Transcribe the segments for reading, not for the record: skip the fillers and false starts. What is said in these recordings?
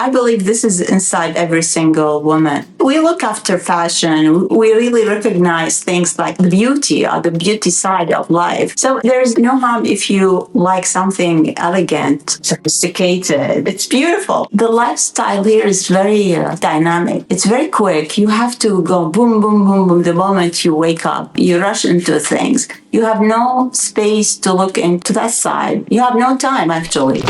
I believe this is inside every single woman. We look after fashion. We really recognize things like the beauty or the beauty side of life. So there's no harm if you like something elegant, sophisticated. It's beautiful. The lifestyle here is very dynamic. It's very quick. You have to go boom, boom, boom, boom the moment you wake up. You rush into things. You have no space to look into that side. You have no time, actually.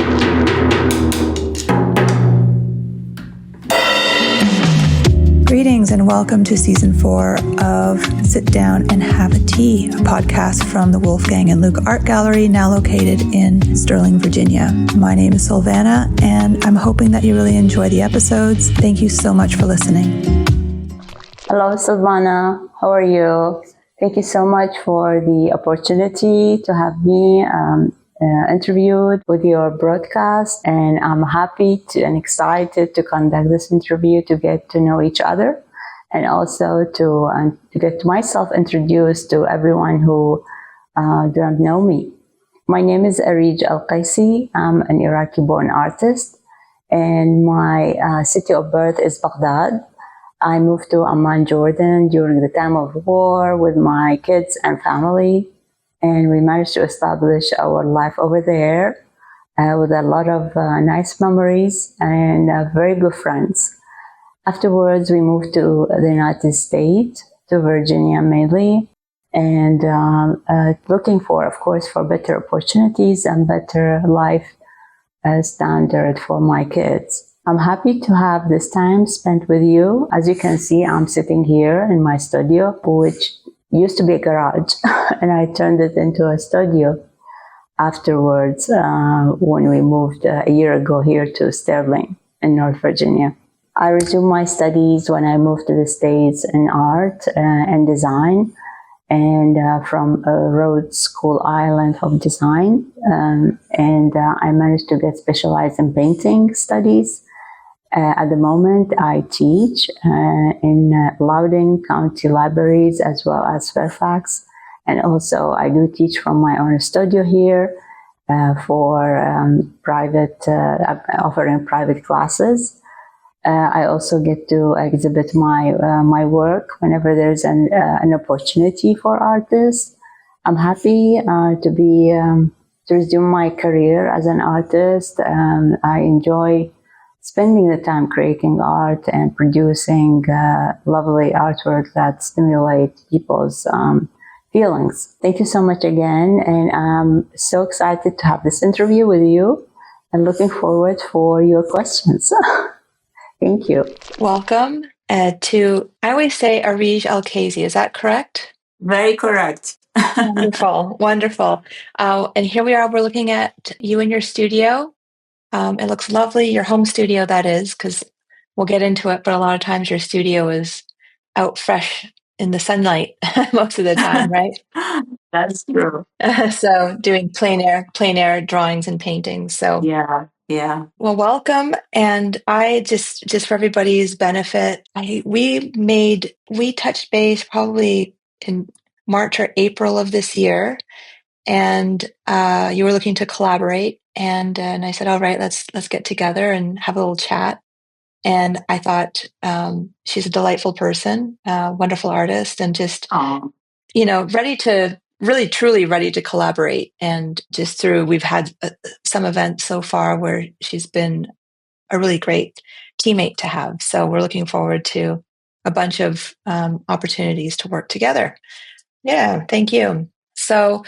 Greetings and welcome to season 4 of Sit Down and Have a Tea, a podcast from the Wolfgang and Luke Art Gallery, now located in Sterling, Virginia. My name is Silvana, and I'm hoping that you really enjoy the episodes. Thank you so much for listening. Hello, Silvana. How are you? Thank you so much for the opportunity to have me interviewed with your broadcast, and I'm happy and excited to conduct this interview to get to know each other, and also to get myself introduced to everyone who don't know me. My name is Areej AlQaysi. I'm an Iraqi-born artist, and my city of birth is Baghdad. I moved to Amman, Jordan during the time of war with my kids and family. And we managed to establish our life over there with a lot of nice memories and very good friends. Afterwards, we moved to the United States, to Virginia mainly, and looking for, of course, for better opportunities and better life standard for my kids. I'm happy to have this time spent with you. As you can see, I'm sitting here in my studio, which used to be a garage, and I turned it into a studio afterwards when we moved a year ago here to Sterling in North Virginia. I resumed my studies when I moved to the States in art and design, and from Rhodes School Island of Design, and I managed to get specialized in painting studies. At the moment, I teach in Loudoun County Libraries as well as Fairfax. And also, I do teach from my own studio here for private, offering private classes. I also get to exhibit my work whenever there's an opportunity for artists. I'm happy to resume my career as an artist. I enjoy spending the time creating art and producing lovely artwork that stimulate people's feelings. Thank you so much again, and I'm so excited to have this interview with you and looking forward for your questions. Thank you. Welcome to, I always say Areej AlQaysi, is that correct? Very correct. Wonderful, wonderful. And here we are, we're looking at you in your studio. It looks lovely, your home studio, that is, because we'll get into it, but a lot of times your studio is out fresh in the sunlight most of the time, right? That's true. So doing plein air drawings and paintings. So Yeah. Well, welcome. And I just for everybody's benefit, we touched base probably in March or April of this year, and you were looking to collaborate, and I said, all right, let's get together and have a little chat. And I thought she's a delightful person, wonderful artist, and just truly ready to collaborate. And we've had some events so far where she's been a really great teammate to have. So we're looking forward to a bunch of opportunities to work together. Yeah, thank you. So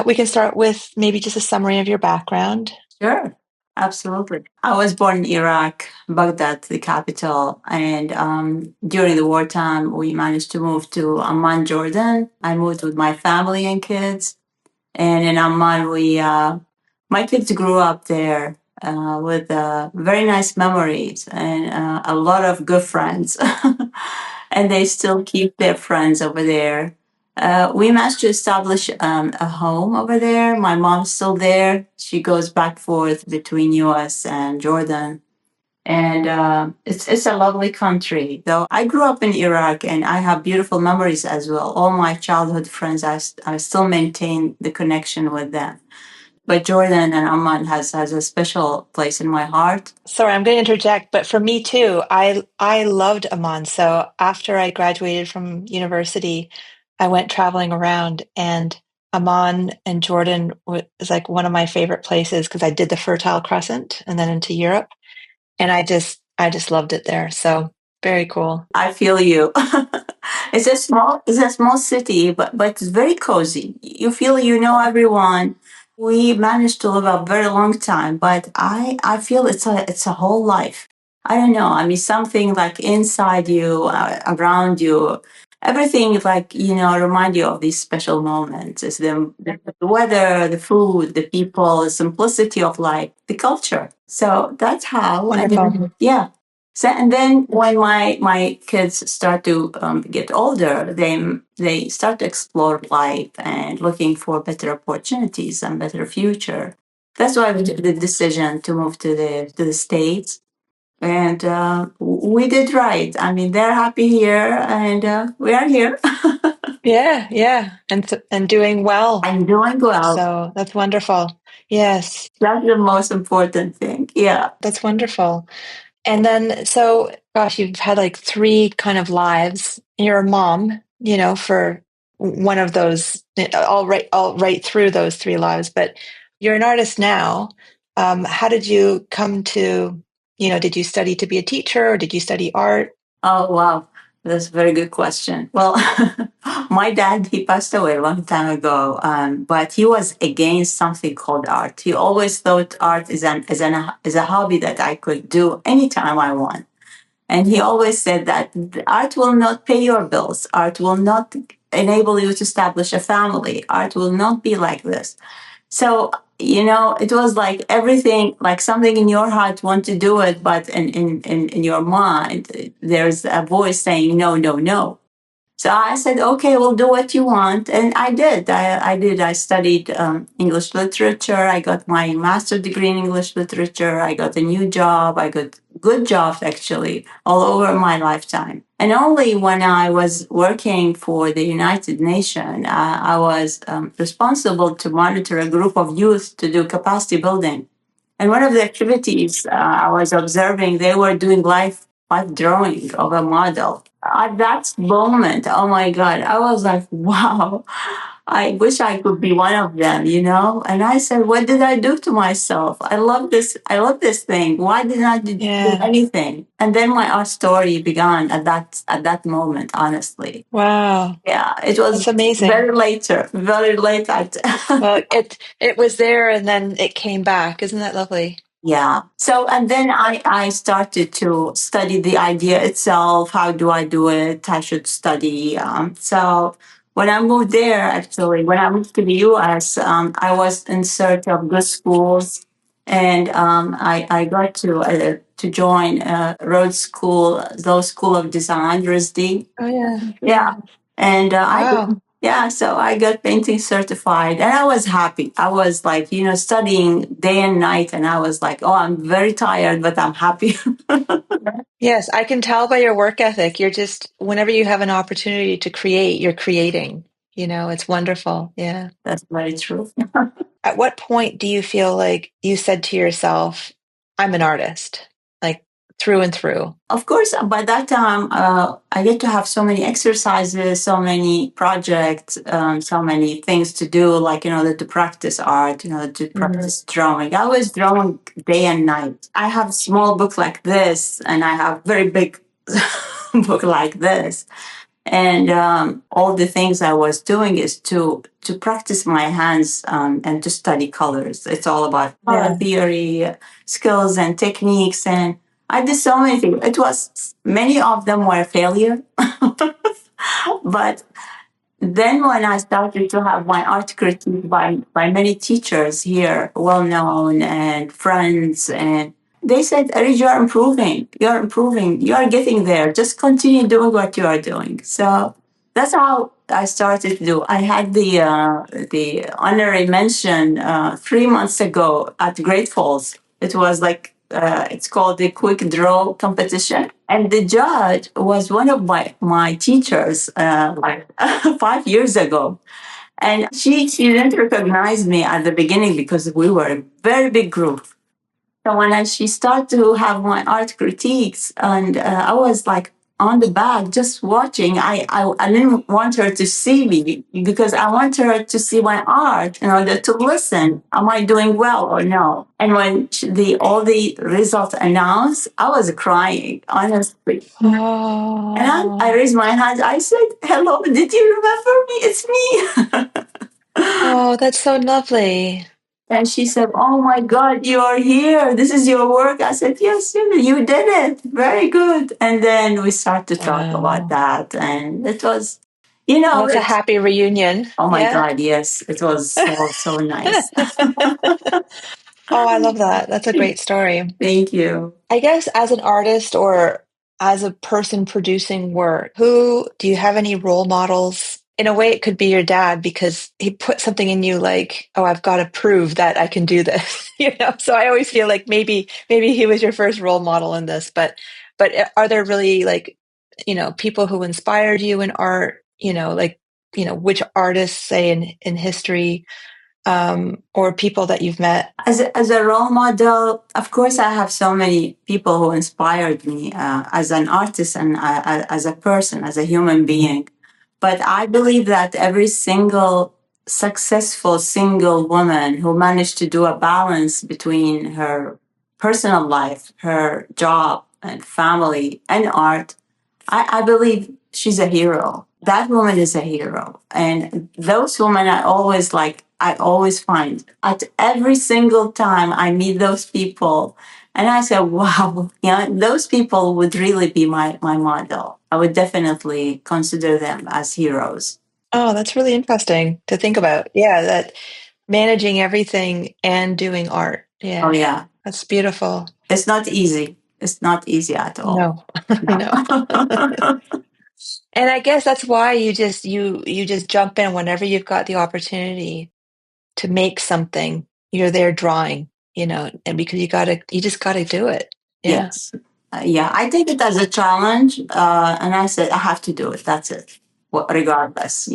we can start with maybe just a summary of your background. Sure, absolutely. I was born in Iraq, Baghdad, the capital, and during the wartime, we managed to move to Amman, Jordan. I moved with my family and kids, and in Amman, my kids grew up there with very nice memories and a lot of good friends, and they still keep their friends over there. We managed to establish a home over there. My mom's still there. She goes back and forth between US and Jordan. And it's a lovely country. Though I grew up in Iraq and I have beautiful memories as well. All my childhood friends, I still maintain the connection with them. but Jordan and Amman has a special place in my heart. Sorry, I'm going to interject, but for me too, I loved Amman. So after I graduated from university, I went traveling around, and Amman and Jordan was like one of my favorite places because I did the Fertile Crescent and then into Europe, and I just loved it there. So very cool. I feel you. It's a small city, but it's very cozy. You feel you know everyone. We managed to live a very long time, but I feel it's a whole life. I don't know. I mean, something like inside you, around you, everything like remind you of these special moments. It's the weather, the food, the people, the simplicity of life, the culture. So that's how. Wonderful. Yeah. So, and then when my kids start to get older, they start to explore life and looking for better opportunities and better future. That's why we took the decision to move to the States, and we did right. I mean, they're happy here, and we are here. Yeah, yeah, and doing well. I'm doing well. So that's wonderful. Yes, That's the most important thing. Yeah. that's wonderful. And then, so gosh, you've had like three kind of lives. You're a mom, for one of those, all right through those three lives. But you're an artist now. How did you come to, did you study to be a teacher or did you study art? Oh, wow. That's a very good question. Well, my dad, he passed away a long time ago, but he was against something called art. He always thought art is a hobby that I could do anytime I want. And he always said that art will not pay your bills. Art will not enable you to establish a family. Art will not be like this. So, it was like everything, like something in your heart want to do it, but in your mind, there's a voice saying, no, no, no. So I said, okay, we'll do what you want. And I did. I did. I studied English literature. I got my master's degree in English literature. I got a new job. I got good jobs, actually, all over my lifetime. And only when I was working for the United Nations, I was responsible to monitor a group of youth to do capacity building. And one of the activities I was observing, they were doing life drawing of a model. At that moment, oh my God, I was like, wow, I wish I could be one of them. And I said, what did I do to myself? I love this. I love this thing. Why didn't I do anything? And then my art story began at that moment, honestly. Wow, Yeah, it was that's amazing. very late. Well, it was there and then it came back. Isn't that lovely? Yeah. So, and then I started to study the idea itself. How do I do it? I should study. So, when I moved there, actually, when I moved to the US, I was in search of good schools. And I got to join Rhodes School, those School of Design, RISD. Oh, yeah. Yeah. And Wow. so I got painting certified and I was happy. I was like, studying day and night. And I was like, oh, I'm very tired, but I'm happy. Yes, I can tell by your work ethic. You're just, whenever you have an opportunity to create, you're creating. It's wonderful. Yeah. That's very true. At what point do you feel like you said to yourself, I'm an artist, like through and through? Of course, by that time, I get to have so many exercises, so many projects, so many things to do, like in order to practice art, to practice drawing. I was drawing day and night. I have a small book like this, and I have very big book like this. And all the things I was doing is to practice my hands and to study colors. It's all about color theory, skills, and techniques. And I did so many things. Many of them were a failure. But then when I started to have my art critique by many teachers here, well known and friends, and they said, Areej, you are improving. You're improving. You are getting there. Just continue doing what you are doing. So that's how I started to do. I had the honorary mention 3 months ago at Great Falls. It was like it's called the quick draw competition, and the judge was one of my teachers like 5 years ago. And she didn't recognize me at the beginning because we were a very big group. So she started to have my art critiques, and I was like on the back just watching. I didn't want her to see me because I want her to see my art in order to listen. Am I doing well or no? And when all the results announced, I was crying, honestly. Oh. And I raised my hand. I said, "Hello, did you remember me? It's me." Oh, that's so lovely. And she said, "Oh my God, you're here. This is your work." I said, "Yes, you did it. Very good." And then we started to talk about that. And it was, Well, it's a happy reunion. Oh my God, yes. It was so nice. Oh, I love that. That's a great story. Thank you. I guess as an artist or as a person producing work, who do you have any role models? In a way, it could be your dad because he put something in you like, oh, I've got to prove that I can do this. So I always feel like maybe he was your first role model in this. But are there really like, people who inspired you in art? Which artists, say in history, or people that you've met? As a role model, of course, I have so many people who inspired me as an artist and as a person, as a human being. But I believe that every single successful single woman who managed to do a balance between her personal life, her job, and family, and art, I believe she's a hero. That woman is a hero. And those women I always find at every single time I meet those people. And I say, wow, those people would really be my model. I would definitely consider them as heroes. Oh, that's really interesting to think about. Yeah, that managing everything and doing art. Yeah. Oh, yeah. That's beautiful. It's not easy. It's not easy at all. No. No. And I guess that's why you just jump in whenever you've got the opportunity to make something. You're there drawing, and because you just gotta do it. Yeah. Yes. Yeah, I take it as a challenge. And I said, I have to do it. That's it. Regardless,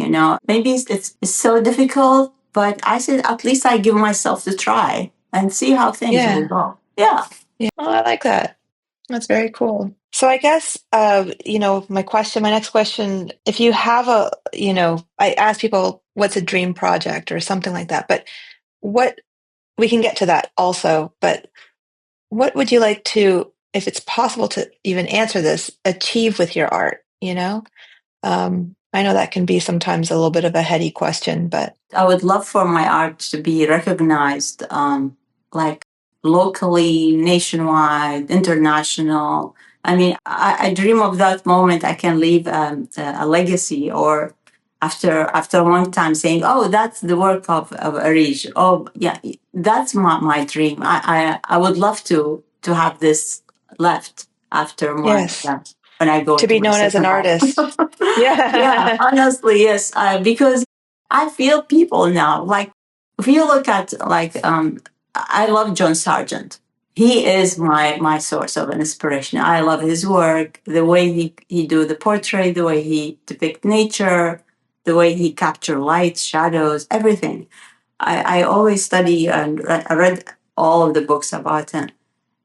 maybe it's so difficult, but I said, at least I give myself the try and see how things will go. Yeah. Yeah. Oh, I like that. That's very cool. So I guess, my next question, if you have I ask people, what's a dream project or something like that, but we can get to that also, but what would you like to, if it's possible to even answer this, achieve with your art, I know that can be sometimes a little bit of a heady question, but I would love for my art to be recognized, like locally, nationwide, international. I mean, I dream of that moment I can leave a legacy, or after a long time saying, "Oh, that's the work of Areej." Oh, yeah, that's my dream. I would love to have this left after yes, when I go to be my known as an second life. artist. Yeah, Yeah. honestly, yes. Because I feel people now, like, if you look at, I love John Sargent. He is my source of inspiration. I love his work, the way he do the portrait, the way he depict nature, the way he capture light, shadows, everything. I always study and I read all of the books about him.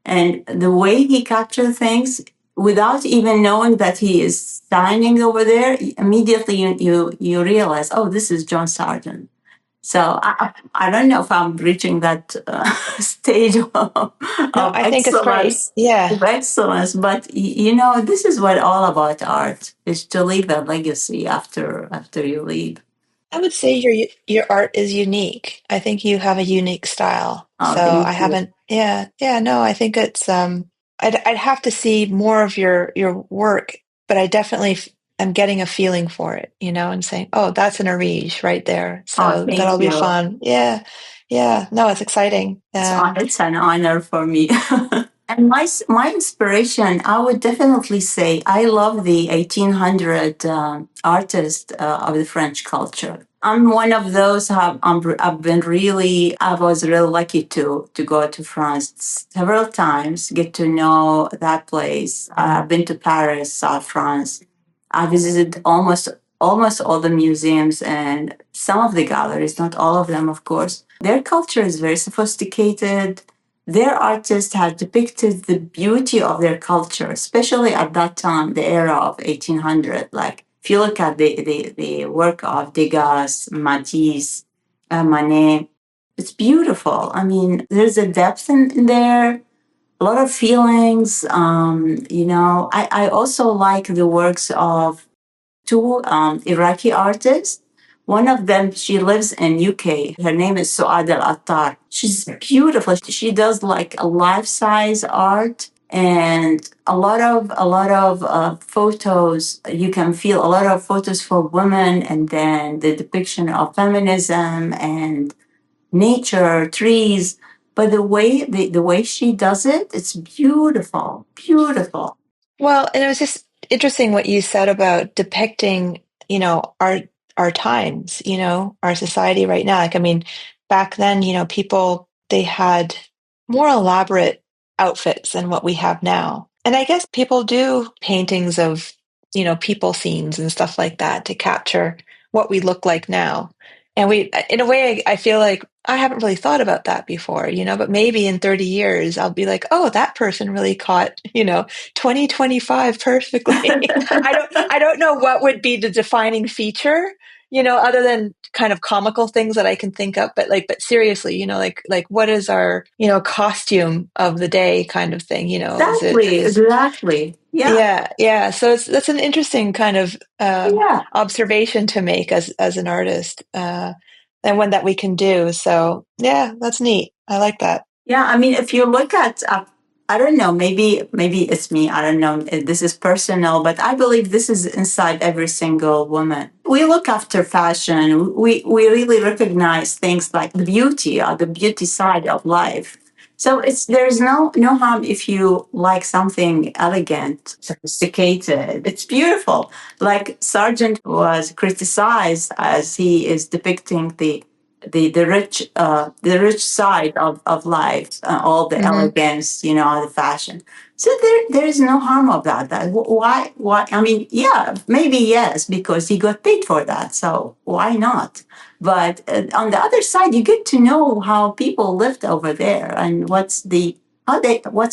And the way he captured things without even knowing that he is standing over there, immediately you realize, oh, this is John Sargent. So I don't know if I'm reaching that stage of No, I think it's great. excellence, Yeah. but this is what all about art is, to leave a legacy after you leave. I would say your art is unique. I think you have a unique style. Oh, So thank I you. haven't, yeah, yeah, no, I think it's I'd have to see more of your work, but I definitely am getting a feeling for it, and saying, "Oh, that's an Areej right there." Oh, So thank that'll be you. fun. Yeah. Yeah. No, it's exciting. It's an honor for me. And my inspiration, I would definitely say, I love the 1800 artists of the French culture. I'm one of those. I was really lucky to go to France several times, get to know that place. I've been to Paris, South France. I visited almost almost all the museums and some of the galleries, not all of them, of course, their culture is very sophisticated. Their artists had depicted the beauty of their culture, especially at that time, the era of 1800. Like, if you look at the work of Degas, Matisse, Manet, it's beautiful. I mean, there's a depth in there, a lot of feelings. I also like the works of two Iraqi artists. One of them, she lives in UK. Her name is Suad Al-Attar. She's beautiful. She does like a life-size art and a lot of photos. You can feel a lot of photos for women, and then the depiction of feminism and nature, trees. But the way she does it, it's beautiful, beautiful. Well, and it was just interesting what you said about depicting, our times, our society right now. Like, I mean, back then, people, they had more elaborate outfits than what we have now. And I guess people do paintings of, people scenes and stuff like that to capture what we look like now. And in a way, I feel like I haven't really thought about that before, but maybe in 30 years, I'll be like, oh, that person really caught, 2025 perfectly. I don't know what would be the defining feature, other than kind of comical things that I can think of, but seriously, like what is our, costume of the day kind of thing, Exactly. Yeah. yeah. So that's an interesting kind of Yeah. observation to make as an artist, and one that we can do. So yeah, that's neat. I like that. Yeah, I mean, if you look at, I don't know, maybe it's me. I don't know. This is personal, but I believe this is inside every single woman. We look after fashion. We really recognize things like the beauty or the beauty side of life. So there's no harm if you like something elegant, sophisticated. It's beautiful. Like Sargent was criticized as he is depicting the rich side of life, all the Hmm. elegance, the fashion. So there is no harm about that. Why? I mean, yeah, maybe yes, because he got paid for that. So why not? But on the other side, you get to know how people lived over there and what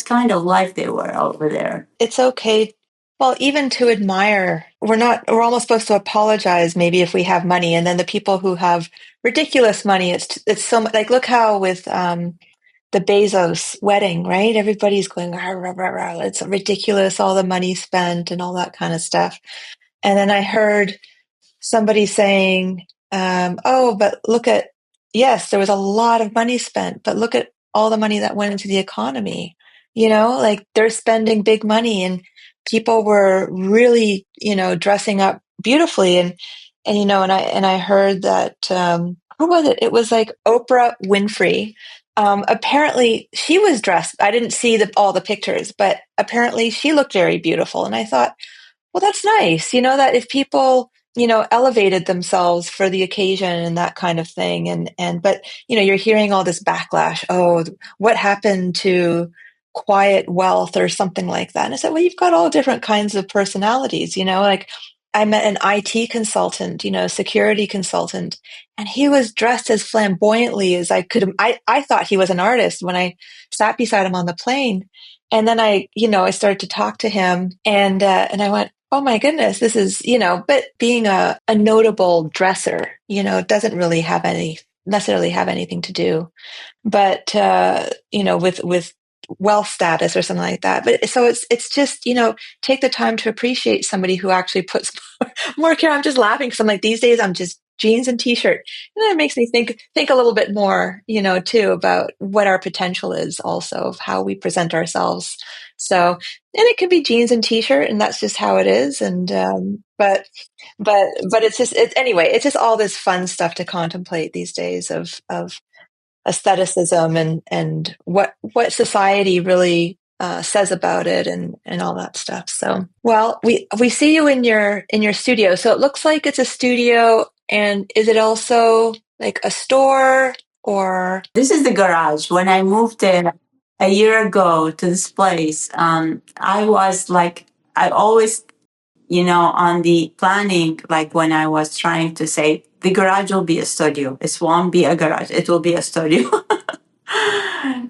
kind of life they were over there. It's okay. Well, even to admire, we're almost supposed to apologize maybe if we have money. And then the people who have ridiculous money, it's so much like, look how with, the Bezos wedding, right? Everybody's going, "Rah, rah, rah, rah. It's ridiculous, all the money spent and all that kind of stuff." And then I heard somebody saying, oh, but look at, yes, there was a lot of money spent, but look at all the money that went into the economy. Like they're spending big money and people were really, dressing up beautifully. And I heard that, who was it? It was like Oprah Winfrey. Apparently she was dressed. I didn't see all the pictures, but apparently she looked very beautiful. And I thought, well, that's nice, that if people, elevated themselves for the occasion and that kind of thing. But, you're hearing all this backlash. Oh, what happened to quiet wealth or something like that? And I said, well, you've got all different kinds of personalities, like I met an IT consultant, security consultant, and he was dressed as flamboyantly as I could. I thought he was an artist when I sat beside him on the plane. And then I started to talk to him and I went, oh my goodness, this is, but being a notable dresser, doesn't really necessarily have anything to do, but, with wealth status or something like that. But so it's just, take the time to appreciate somebody who actually puts more care. I'm just laughing because I'm like, these days I'm just jeans and t-shirt. And that makes me think a little bit more, too, about what our potential is also of how we present ourselves. So, and it could be jeans and t-shirt and that's just how it is. And, but anyway, it's just all this fun stuff to contemplate these days of aestheticism and what society really says about it and all that stuff. So, well, we see you in your studio. So it looks like it's a studio, and is it also like a store or? This is the garage. When I moved in a year ago to this place, I was like, I always on the planning, like when I was trying to say the garage will be a studio, it won't be a garage, it will be a studio.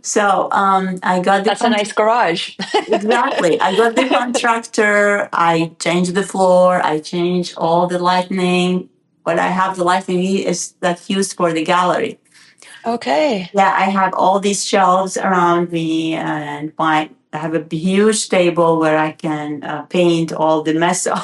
So I got the That's a nice garage. exactly. I got the contractor. I changed the floor. I changed all the lighting. What I have the lighting is that's used for the gallery. Okay. Yeah, I have all these shelves around me, and I have a huge table where I can paint all the mess of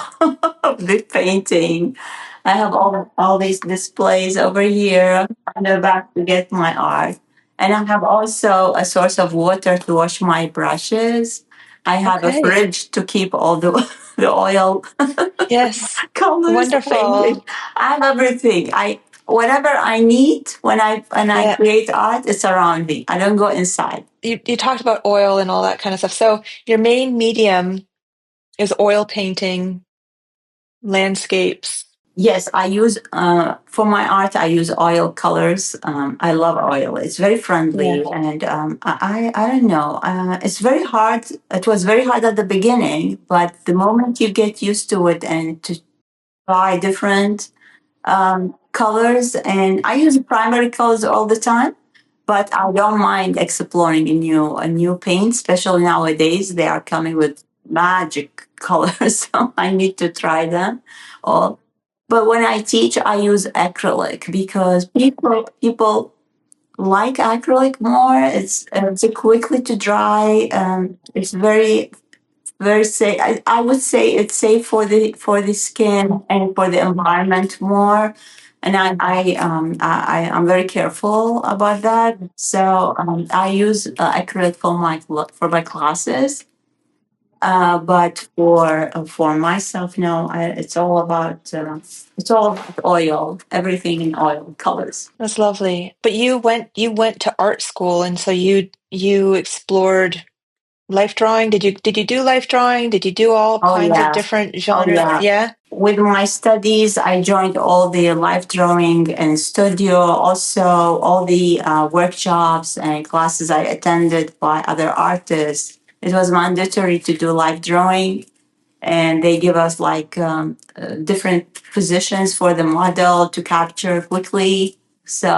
the painting. I have all these displays over here. I'm about to get my art, and I have also a source of water to wash my brushes. I have a Okay. fridge to keep all the the oil Yes. colors painted. Wonderful. I have everything. I whatever I need when I Yeah. create art, it's around me. I don't go inside. You talked about oil and all that kind of stuff. So your main medium is oil painting, landscapes. Yes, I use for my art. I use oil colors. I love oil. It's very Yeah. friendly, and I don't know. It's very hard. It was very hard at the beginning, but the moment you get used to it and to try different colors, and I use primary colors all the time. But I don't mind exploring a new paint, especially nowadays. They are coming with magic colors, so I need to try them all. But when I teach, I use acrylic because people like acrylic more. It's quickly to dry. It's very safe. I would say it's safe for the skin and for the environment more. And I'm very careful about that. So I use acrylic for my classes. But for myself, no. It's all about oil. Everything in oil colors. That's lovely. But you went to art school, and so you explored life drawing. Did you do life drawing? Did you do all Oh kinds of yeah. different Oh genre? yeah. Yeah. With my studies, I joined all the life drawing and studio, also all the workshops and classes I attended by other artists. It was mandatory to do life drawing, and they give us like different positions for the model to capture quickly. So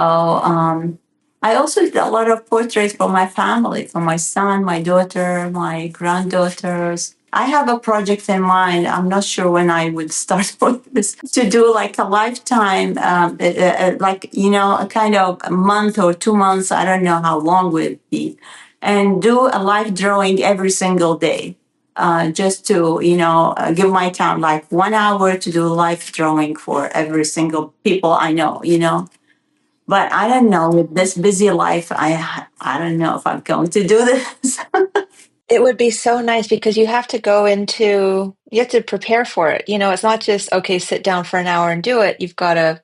I also did a lot of portraits for my family, for my son, my daughter, my granddaughters. I have a project in mind. I'm not sure when I would start with this to do like a lifetime, like, a kind of a month or 2 months. I don't know how long would it be, and do a life drawing every single day, just to give my time like 1 hour to do life drawing for every single people I know. But I don't know, with this busy life, I don't know if I'm going to do this. It would be so nice because you have to prepare for it. It's not just, okay, sit down for an hour and do it. You've got to,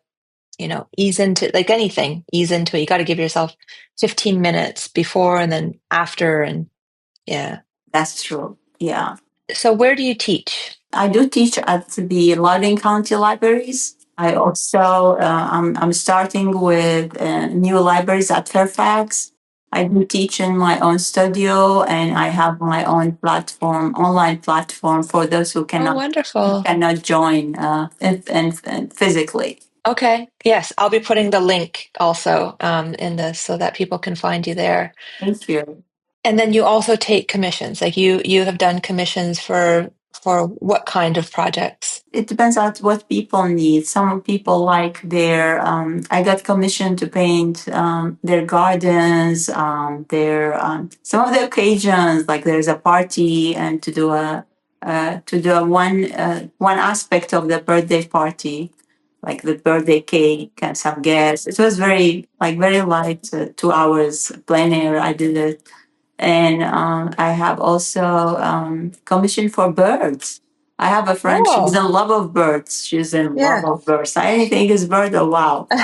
ease into, like anything, ease into it. You got to give yourself 15 minutes before and then after. And yeah. That's true. Yeah. So where do you teach? I do teach at the Loudoun County Libraries. I also I'm starting with new libraries at Fairfax. I do teach in my own studio, and I have my own online platform for those who Oh, cannot wonderful. cannot join physically. Okay. Yes, I'll be putting the link also in this so that people can find you there. Thank you. And then you also take commissions. Like you have done commissions for what kind of projects? It depends on what people need. Some people like I got commissioned to paint their gardens, some of the occasions, like there's a party, and to do one aspect of the birthday party, like the birthday cake and some guests. It was very light, 2 hours plein air. I did it, and I have also commissioned for birds. I have a friend, she's Oh, in love of birds. She's in love yeah. of birds. Anything is bird, oh wow. So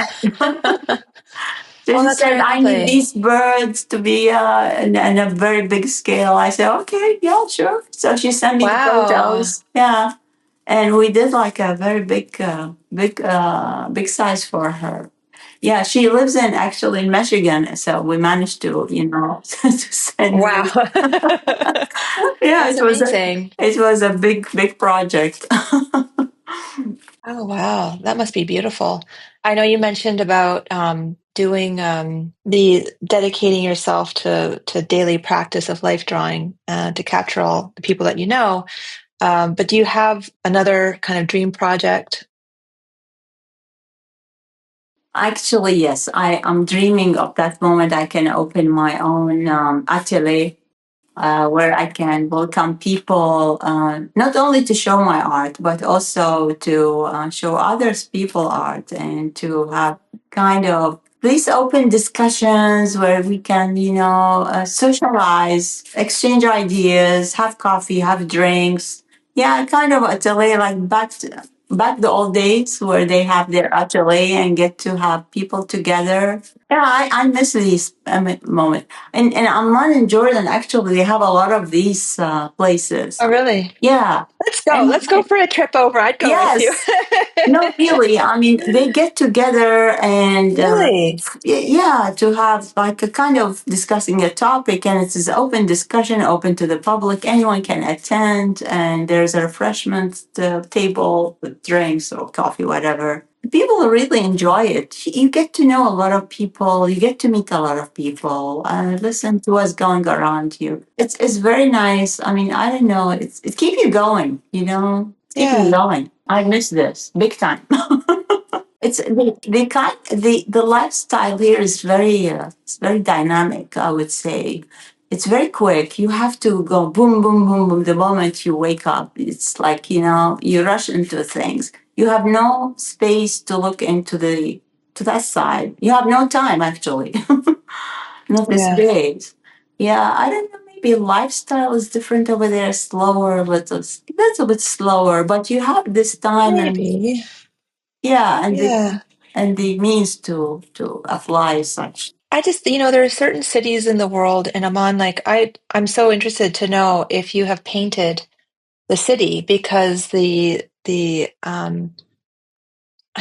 Oh, she that's said, very I need lovely. these birds to be in a very big scale. I said, okay, yeah, sure. So she sent me the Wow. photos. Yeah. And we did like a very big size for her. Yeah, she lives in actually Michigan, so we managed to, to send Wow. her. Yeah, That's amazing. it was a big project. Oh, wow. That must be beautiful. I know you mentioned about doing the dedicating yourself to daily practice of life drawing to capture all the people that you know. But do you have another kind of dream project? Actually, yes, I am dreaming of that moment I can open my own atelier where I can welcome people, not only to show my art, but also to show others people art and to have kind of these open discussions where we can, socialize, exchange ideas, have coffee, have drinks. Yeah, kind of atelier like back the old days where they have their atelier and get to have people together. Yeah, I miss these moments. And Amman and Jordan, actually, they have a lot of these places. Oh, really? Yeah. Let's go. And Let's go for a trip over. I'd go with you. yes, no, really. I mean, they get together and Really? yeah, to have like a kind of discussing a topic, and it's an open discussion, open to the public. Anyone can attend, and there's a refreshment table with drinks or coffee, whatever. People really enjoy it. You get to know a lot of people. You get to meet a lot of people and listen to what's going around you. It's very nice. I mean, I don't know. It keeps you going. It's keeping Yeah. going. I miss this big time. It's the lifestyle here is it's very dynamic. I would say it's very quick. You have to go boom, boom, boom, boom the moment you wake up. It's like you rush into things. You have no space to look into the to that side. You have no time actually, not the Yeah. space. Yeah, I don't know. Maybe lifestyle is different over there, slower, little bit slower. But you have this time and Maybe. yeah, Yeah. and the means to apply such. I just, there are certain cities in the world, and Amman, like I'm so interested to know if you have painted the city because I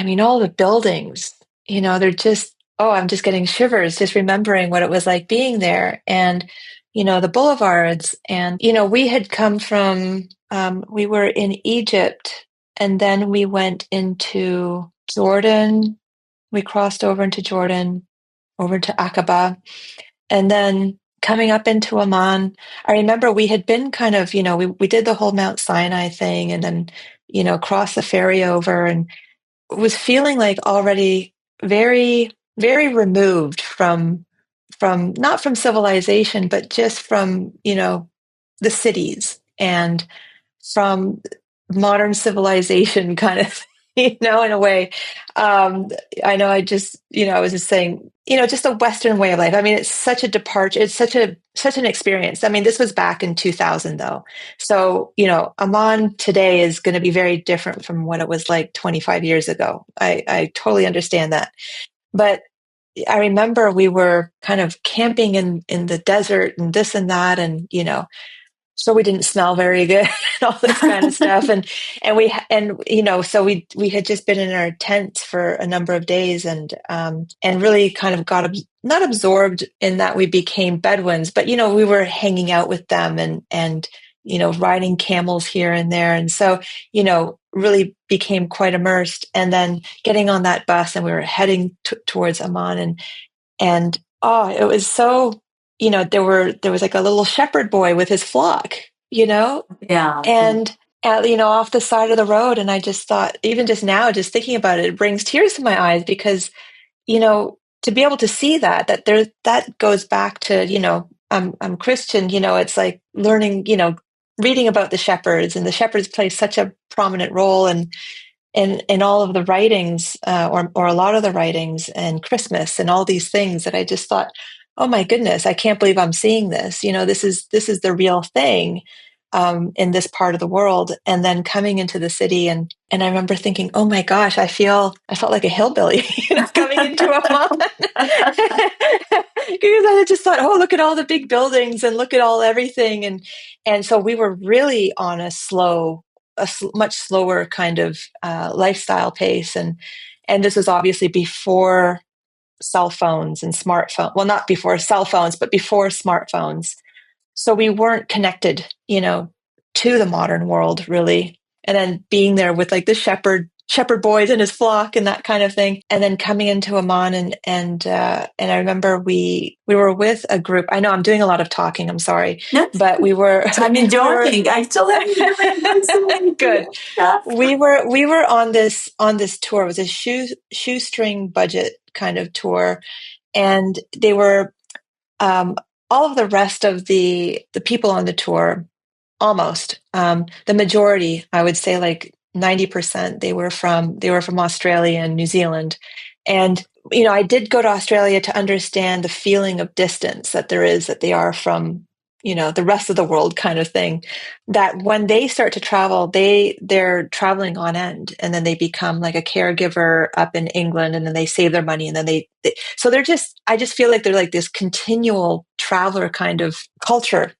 mean, all the buildings, they're just, oh, I'm just getting shivers just remembering what it was like being there. And, the boulevards. And, we had come from, we were in Egypt and then we went into Jordan. We crossed over into Jordan, over to Aqaba. And then coming up into Amman, I remember we had been kind of, we did the whole Mount Sinai thing and then, crossed the ferry over and was feeling like already very, very removed from not from civilization, but just from, the cities and from modern civilization kind of, in a way. Um, I know I was just saying, just a Western way of life. I mean, it's such a departure. It's such an experience. I mean, this was back in 2000 though. So, Amman today is going to be very different from what it was like 25 years ago. I totally understand that. But I remember we were kind of camping in the desert and this and that. And, so we didn't smell very good and all this kind of stuff so we had just been in our tents for a number of days and really kind of got not absorbed in that we became Bedouins, but we were hanging out with them and riding camels here and there, and so really became quite immersed, and then getting on that bus and we were heading towards Amman, and oh, it was so, there was like a little shepherd boy with his flock, Yeah. and off the side of the road. And I just thought, even just now, just thinking about it, it brings tears to my eyes because, to be able to see that goes back to, I'm Christian, it's like learning, reading about the shepherds, and the shepherds play such a prominent role in all of the writings, or a lot of the writings, and Christmas and all these things, that I just thought, oh my goodness, I can't believe I'm seeing this. This is the real thing, in this part of the world. And then coming into the city, and I remember thinking, oh my gosh, I felt like a hillbilly, coming into a mall. Because I just thought, oh, look at all the big buildings and look at all everything. And so we were really on much slower kind of lifestyle pace, and this was obviously before cell phones and smartphones. Well, not before cell phones, but before smartphones. So we weren't connected, to the modern world really. And then being there with like the shepherd boys and his flock and that kind of thing. And then coming into Amman and I remember we were with a group. I know I'm doing a lot of talking. I'm sorry, No, but we were. I'm enjoying. I still have Good. We were on this tour. It was a shoestring budget kind of tour, and they were all of the rest of the people on the tour. Almost the majority, I would say, like 90%. They were from Australia and New Zealand, and I did go to Australia to understand the feeling of distance that they are from the rest of the world, kind of thing. That when they start to travel, they're traveling on end, and then they become like a caregiver up in England, and then they save their money, and then so they're just. I just feel like they're like this continual traveler kind of culture.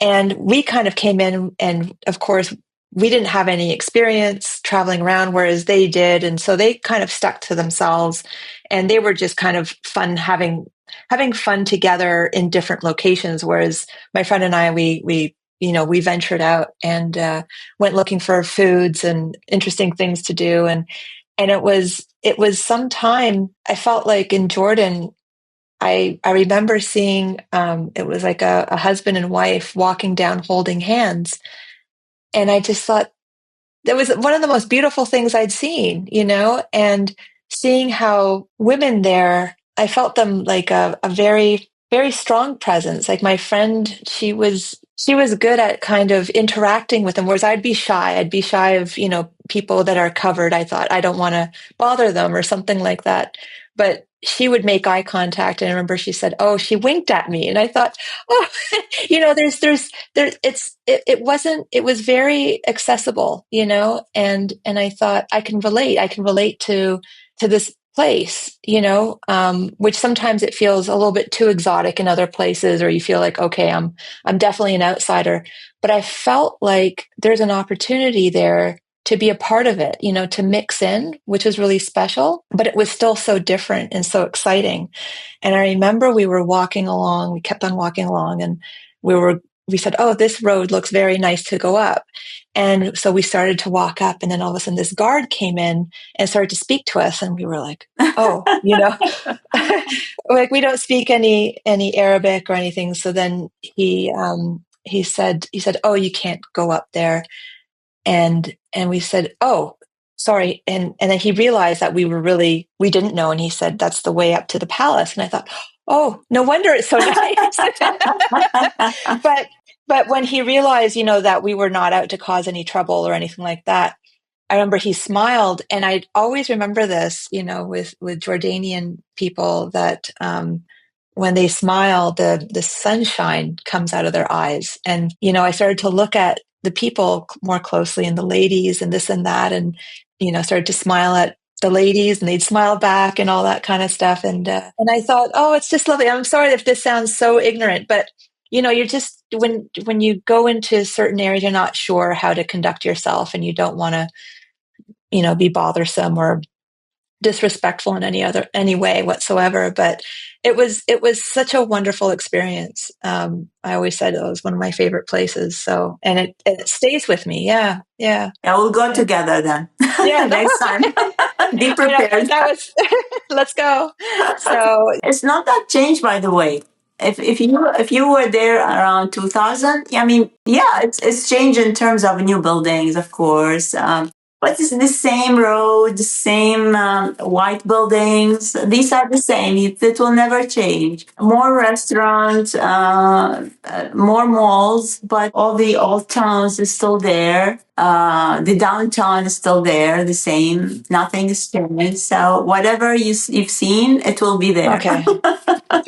And we kind of came in, and of course, we didn't have any experience traveling around, whereas they did. And so they kind of stuck to themselves, and they were just kind of fun, having fun together in different locations. Whereas my friend and I, we ventured out and went looking for foods and interesting things to do. And it was some time. I felt like in Jordan, I remember seeing it was like a husband and wife walking down holding hands. And I just thought that was one of the most beautiful things I'd seen, and seeing how women there, I felt them like a very, very strong presence. Like my friend, she was good at kind of interacting with them, whereas I'd be shy. I'd be shy of, people that are covered. I thought I don't want to bother them or something like that. But she would make eye contact. And I remember she said, "Oh, she winked at me." And I thought, oh, it was very accessible, and I thought I can relate to this place, which sometimes it feels a little bit too exotic in other places, or you feel like, okay, I'm definitely an outsider. But I felt like there's an opportunity there to be a part of it, to mix in, which was really special, but it was still so different and so exciting. And I remember we kept on walking along, and we said, "Oh, this road looks very nice to go up." And so we started to walk up, and then all of a sudden this guard came in and started to speak to us. And we were like, oh, like we don't speak any Arabic or anything. So then he said, "Oh, you can't go up there." And we said, "Oh, sorry." And then he realized that we didn't know. And he said, "That's the way up to the palace." And I thought, oh, no wonder it's so nice. But when he realized, that we were not out to cause any trouble or anything like that, I remember he smiled. And I always remember this, with Jordanian people, that when they smile, the sunshine comes out of their eyes. And, I started to look at the people more closely, and the ladies and this and that, and, started to smile at the ladies, and they'd smile back and all that kind of stuff. And I thought, oh, it's just lovely. I'm sorry if this sounds so ignorant, but you're just, when you go into certain areas, you're not sure how to conduct yourself, and you don't want to, be bothersome or disrespectful in any way whatsoever. But it was such a wonderful experience. I always said it was one of my favorite places. So, and it stays with me. Yeah. Yeah, we'll go together then. Yeah. Next time. Be prepared. Let's go. So it's not that changed, by the way. If you were there around 2000, I mean, yeah, it's changed in terms of new buildings, of course. But it's the same road, the same white buildings. These are the same. It will never change. More restaurants, more malls, but all the old towns is still there. The downtown is still there, the same. Nothing has changed. So whatever you've seen, it will be there. Okay.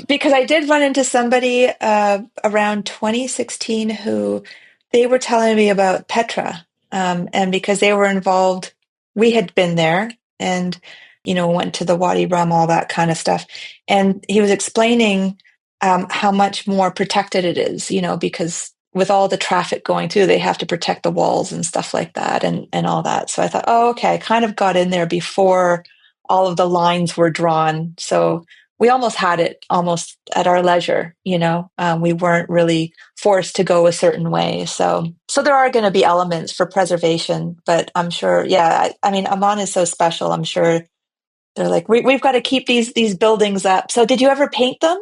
Because I did run into somebody around 2016 who they were telling me about Petra. And because they were involved, we had been there and, went to the Wadi Rum, all that kind of stuff. And he was explaining how much more protected it is, because with all the traffic going through, they have to protect the walls and stuff like that and all that. So I thought, oh, okay, I kind of got in there before all of the lines were drawn. So we almost had it almost at our leisure, you know. We weren't really forced to go a certain way. So there are going to be elements for preservation, but I'm sure, yeah, I mean, Amman is so special. I'm sure they're like, we've got to keep these buildings up. So did you ever paint them?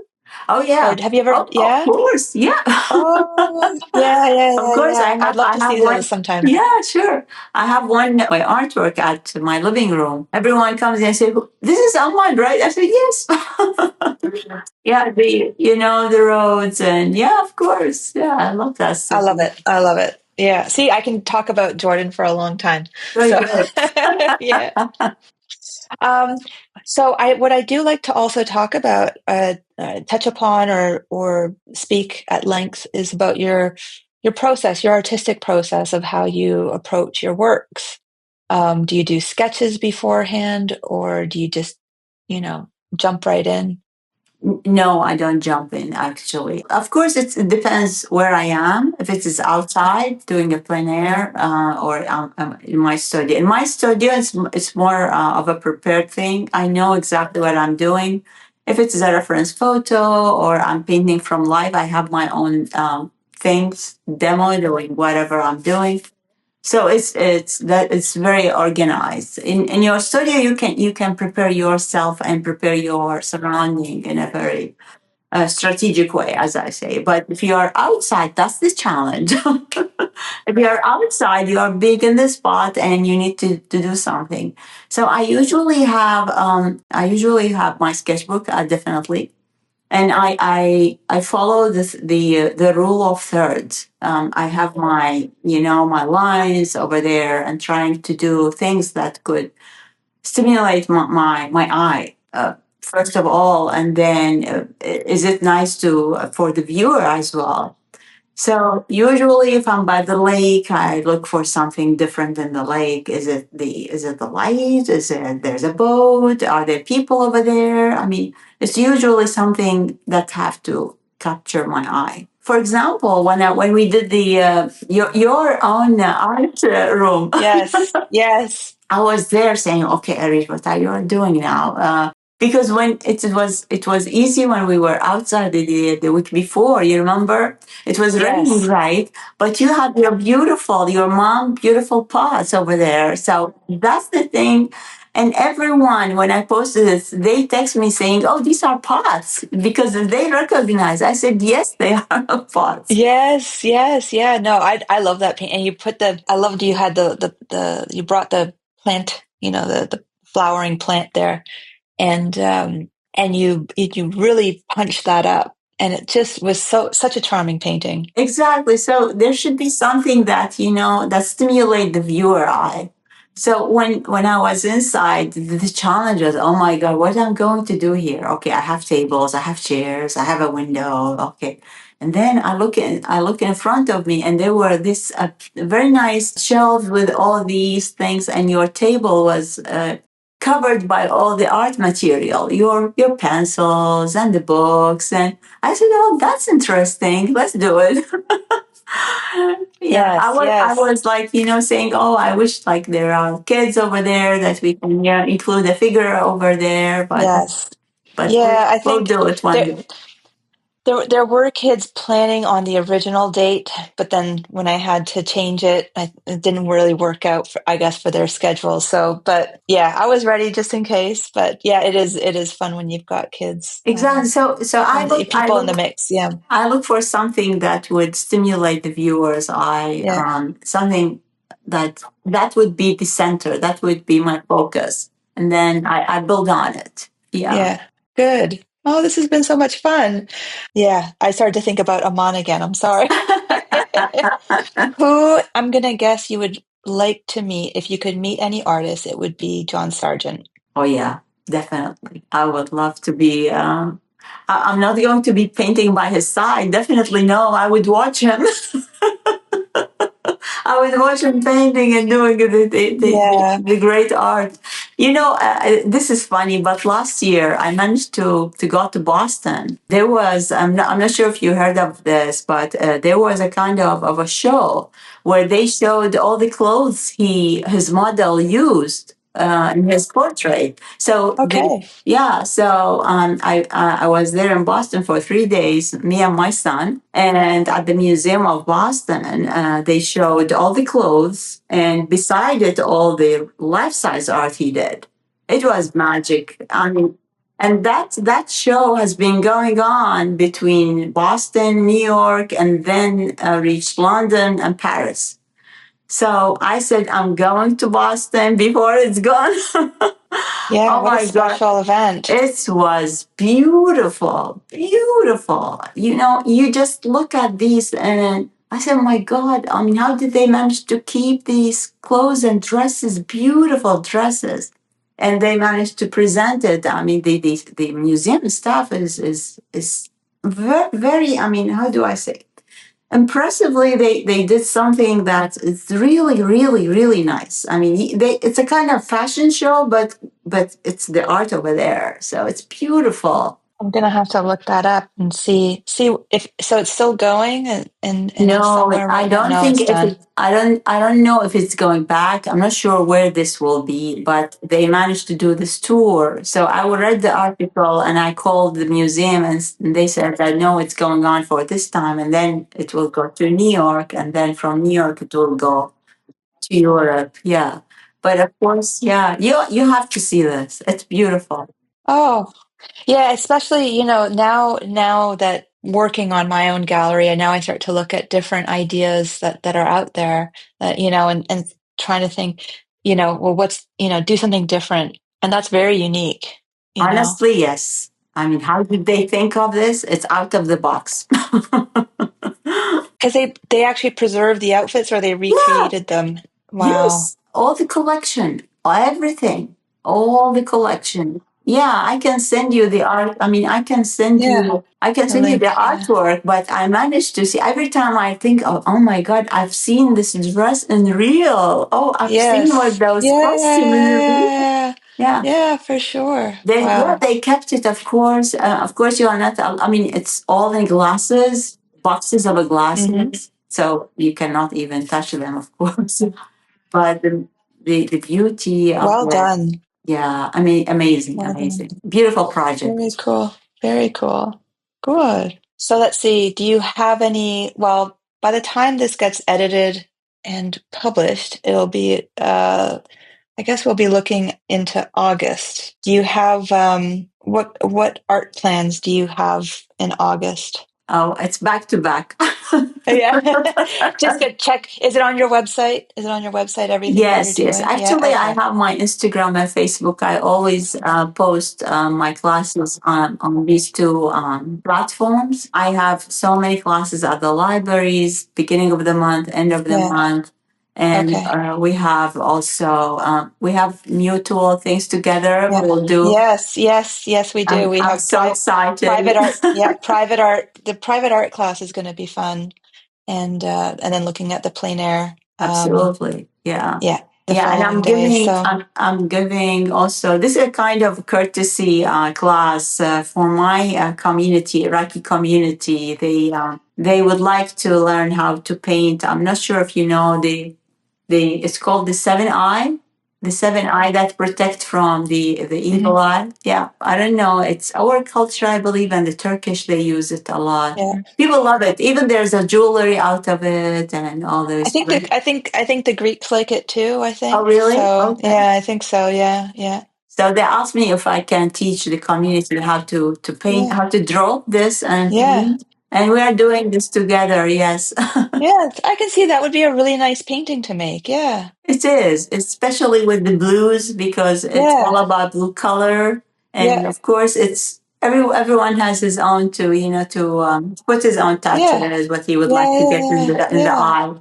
Oh yeah. Or have you ever, Of yeah? course. Yeah. Oh, yeah. Of course, I'd love I to have see those one. sometime. Yeah, sure. I have one my artwork at my living room. Everyone comes in and say, "This is Ahmad, right?" I say, "Yes." Yeah, the roads, and yeah, of course. Yeah, I love that I stuff. love it. I love it. Yeah. See, I can talk about Jordan for a long time. Very So, good. yeah. Um, what I do like to also talk about, touch upon, or speak at length is about your process, your artistic process of how you approach your works. Do you do sketches beforehand, or do you just, jump right in? No, I don't jump in actually. Of course, it depends where I am. If it is outside doing a plein air or in my studio. In my studio, it's more of a prepared thing. I know exactly what I'm doing. If it's a reference photo or I'm painting from life, I have my own things, demo doing whatever I'm doing. So it's very organized. In your studio, you can prepare yourself and prepare your surrounding in a very strategic way, as I say. But if you are outside, that's the challenge. If you are outside, you are big in the spot and you need to do something. So I usually have my sketchbook, definitely, and I follow the rule of thirds. I have my lines over there and trying to do things that could stimulate my eye, first of all, and then is it nice to for the viewer as well. So usually, if I'm by the lake, I look for something different than the lake. Is it the light? Is it there's a boat? Are there people over there? I mean, it's usually something that have to capture my eye. For example, when we did the your own art room, Yes. Yes. I was there saying, "Okay, Areej, what are you doing now?" Because when it was easy when we were outside the week before. You remember it was raining, Yes. right? But you have your mom beautiful pots over there. So that's the thing. And everyone, when I posted this, they text me saying, "Oh, these are pots," because they recognize. I said, "Yes, they are pots." Yes, yes, yeah. No, I love that paint. And I loved you had you brought the plant, the flowering plant there, and you really punched that up, and it just was such a charming painting. Exactly. So there should be something that stimulate the viewer eye. So when I was inside, the challenge was, oh my God, what I'm going to do here? Okay, I have tables, I have chairs, I have a window. Okay, and then I look in front of me, and there were this very nice shelves with all these things, and your table was covered by all the art material, your pencils and the books, and I said, "Oh, that's interesting. Let's do it." Yeah, I Yes, was I yes, was like, saying, "Oh, I wish like there are kids over there that we can include a figure over there." But yes. but Yeah, I we'll think do it one there day. there were kids planning on the original date, but then when I had to change it, it didn't really work out for, I guess, for their schedule. So, but yeah, I was ready just in case. But yeah, it is fun when you've got kids, Exactly. So I and look I people in the look mix. Yeah, I look for something that would stimulate the viewer's eye. yeah, Something that would be the center. That would be my focus, and then I build on it. Yeah. yeah. Good. Oh, this has been so much fun. Yeah, I started to think about Aman again. I'm sorry. Who I'm gonna guess you would like to meet if you could meet any artist, it would be John Sargent. Oh yeah, definitely. I would love to be. I'm not going to be painting by his side. Definitely no. I would watch him. I would watch him painting and doing Yeah. the great art. This is funny, but last year I managed to go to Boston. There was I'm not sure if you heard of this, but there was a kind of a show where they showed all the clothes his model used. in his portrait. So Okay. I was there in Boston for 3 days, me and my son, and at the Museum of Boston, they showed all the clothes, and beside it, all the life size art he did. It was magic. I mean, and that show has been going on between Boston, New York, and then reached London and Paris. So I said, I'm going to Boston before it's gone. Yeah, Oh what a my God. special event. It was beautiful, beautiful. You know, you just look at these and I said, my God, I mean, how did they manage to keep these clothes and dresses, beautiful dresses? And they managed to present it. I mean, the museum staff is very, very, I mean, how do I say? Impressively, they did something that is really, really, really nice. I mean, it's a kind of fashion show, but it's the art over there, so it's beautiful. I'm gonna have to look that up and see if so it's still going and No, somewhere I right now. don't No, think it's if done. it, I don't know if it's going back. I'm not sure where this will be, but they managed to do this tour. So I read the article and I called the museum and they said that no, it's going on for this time and then it will go to New York and then from New York it will go to Europe. Yeah. But of course, yeah, you have to see this. It's beautiful. Oh, yeah, especially, now that working on my own gallery, and now I start to look at different ideas that are out there that, and trying to think, well, do something different. And that's very unique, you know, Honestly, yes. I mean, how did they think of this? It's out of the box. because they actually preserved the outfits or they Yeah. recreated them. Wow. Yes. All the collection, everything, all the collection. Yeah, I can send you the art. I mean, Yeah, I can the send you the link. Yeah. artwork, but I managed to see every time I think, oh my God, I've seen this dress in real. Oh, I've seen what Yes. those costumes in real. Yeah. Yeah. Yeah, for sure. Wow. They kept it, of course. Of course, you are not. I mean, it's all in glasses, boxes of Hmm. glasses, so you cannot even touch them, of course. But the beauty of Well it, done. yeah. I mean, amazing, Well done. amazing, beautiful Very project. cool. Very cool. Good. So let's see. Do you have any? Well, by the time this gets edited and published, it'll be, I guess we'll be looking into August. Do you have, what art plans do you have in August? Oh, it's back to back. Yeah. Just to check. Is it on your website? Is it on your website, everything that you're Yes, yes. doing? Yeah. Actually, I Okay. have my Instagram and Facebook. I always post my classes on these two platforms. I have so many classes at the libraries, beginning of the month, end of the Yeah. month. And Okay. we have also, we have mutual things together. Yeah. We'll do. Yes, yes, yes, we do. We I'm have so excited. private art. Yeah, private art. The private art class is going to be fun, and then looking at the plein air. Absolutely. Yeah. Yeah, the Yeah, and following days. So I'm giving also, this is a kind of courtesy class for my community, Iraqi community. They would like to learn how to paint. I'm not sure if you know it's called the seven eye that protect from the mhm, evil eye. Yeah, I don't know. It's our culture, I believe, and the Turkish they use it a lot. yeah, People love it. Even there's a jewelry out of it and all I those. think I think the Greeks like it too. I Oh, think really? so. Okay. Yeah, I think so. Yeah, yeah, So they asked me if I can teach the community how to paint, yeah, how to draw this and yeah, paint. And we are doing this together. Yes, yeah. I can see that would be a really nice painting to make. Yeah, it is, especially with the blues because it's all yeah, about blue color. yeah, And of course, everyone has his own to put his own yeah, touches, what he would yeah, like to yeah, get in yeah, the yeah. eye.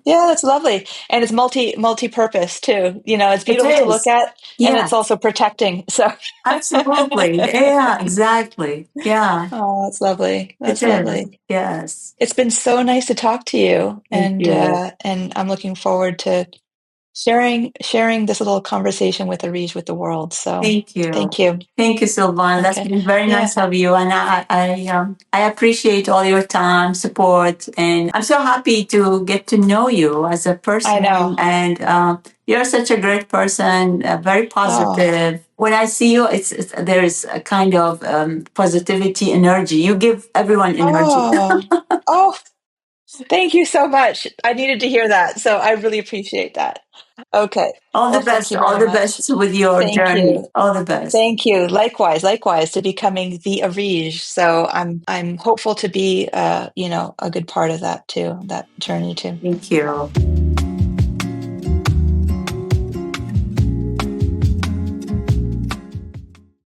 Yeah, that's lovely. And it's multi-purpose too. It's It beautiful to look is. at and Yeah, it's also protecting. So absolutely. Yeah, exactly. Yeah, oh, that's lovely. it That's is. lovely. Yes. It's been so nice to talk to you Thank you. and I'm looking forward to sharing this little conversation with Areej with the world. So Thank you. thank you. Thank you, Sylvan. That's Okay. been very nice of you. And I appreciate all your time, support. And I'm so happy to get to know you as a person. I know. And you're such a great person, very positive. When I see you, there is a kind of positivity, energy. You give everyone energy. Oh, thank you so much. I needed to hear that. So I really appreciate that. Okay. All the Well, thank best. you All very the much. best with your Thank journey. you. All the best. Thank you. Likewise, likewise to becoming the Areej. So I'm hopeful to be a good part of that too, that journey too. Thank you.